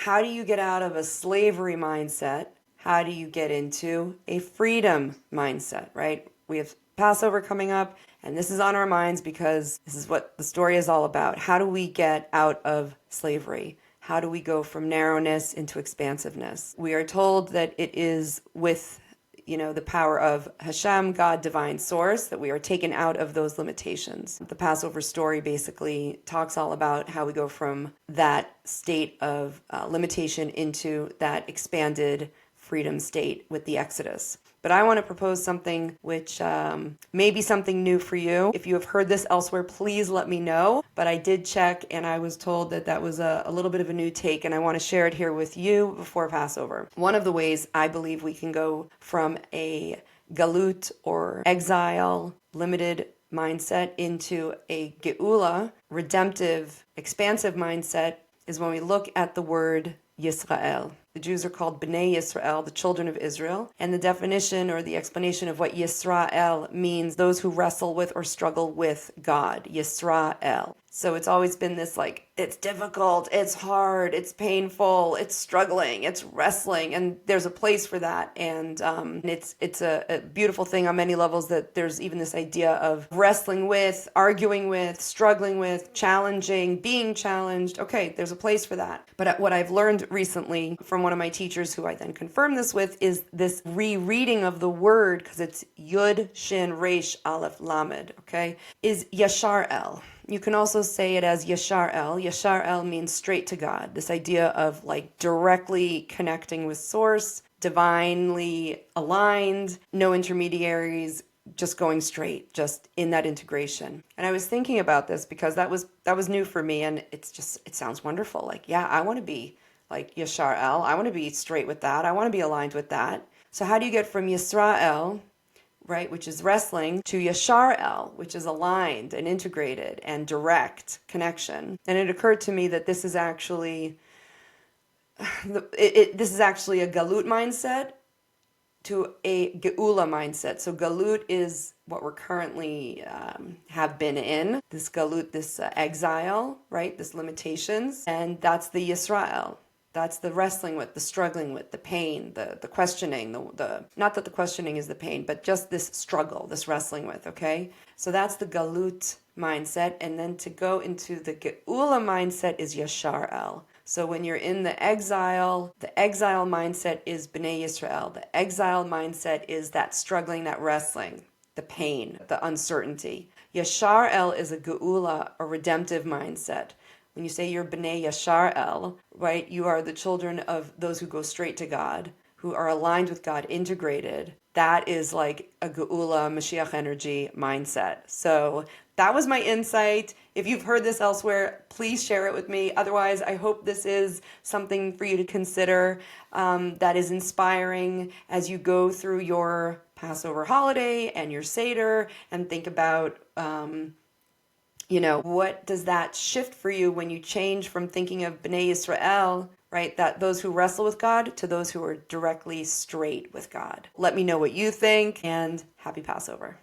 how do you get out of a slavery mindset? How do you get into a freedom mindset, right? We have Passover coming up, and this is on our minds because this is what the story is all about. How do we get out of slavery? How do we go from narrowness into expansiveness? We are told that it is with the power of Hashem, God, divine source, that we are taken out of those limitations. The Passover story basically talks all about how we go from that state of limitation into that expanded freedom state with the Exodus. But I want to propose something which may be something new for you. If you have heard this elsewhere, please let me know. But I did check, and I was told that that was a little bit of a new take, and I want to share it here with you before Passover. One of the ways I believe we can go from a galut or exile, limited mindset into a geula, redemptive, expansive mindset is when we look at the word Yisrael. The Jews are called Bnei Yisrael, the children of Israel. And the definition or the explanation of what Yisrael means, those who wrestle with or struggle with God. Yisrael. So it's always been this it's difficult, it's hard, it's painful, it's struggling, it's wrestling, and there's a place for that. And it's a beautiful thing on many levels that there's even this idea of wrestling with, arguing with, struggling with, challenging, being challenged. Okay, there's a place for that. But what I've learned recently from one of my teachers, who I then confirmed this with, is this rereading of the word, because it's Yud, Shin, Resh, Aleph, Lamed, okay, is Yashar El. You can also say it as Yashar El. Yashar El means straight to God. This idea of directly connecting with source, divinely aligned, no intermediaries, just going straight, just in that integration. And I was thinking about this because that was new for me, and it sounds wonderful. I want to be like Yashar El. I want to be straight with that. I want to be aligned with that. So how do you get from Yisrael, right, which is wrestling, to Yashar El, which is aligned and integrated and direct connection? And it occurred to me that this is actually this is actually a galut mindset to a geula mindset. So galut is what we're currently have been in, this galut, this exile, right, this limitations, and that's the Yisrael. That's the wrestling with, the struggling with, the pain, the questioning, the not that the questioning is the pain, but just this struggle, this wrestling with, okay? So that's the galut mindset. And then to go into the geula mindset is Yashar El. So when you're in the exile mindset is Bnei Yisrael. The exile mindset is that struggling, that wrestling, the pain, the uncertainty. Yashar El is a geula, a redemptive mindset. When you say you're Bnei Yashar El, right, you are the children of those who go straight to God, who are aligned with God, integrated. That is like a geula, Mashiach energy mindset. So that was my insight. If you've heard this elsewhere, please share it with me. Otherwise, I hope this is something for you to consider that is inspiring as you go through your Passover holiday and your Seder and think about what does that shift for you when you change from thinking of Bnei Yisrael, right, that those who wrestle with God, to those who are directly straight with God. Let me know what you think, and happy Passover.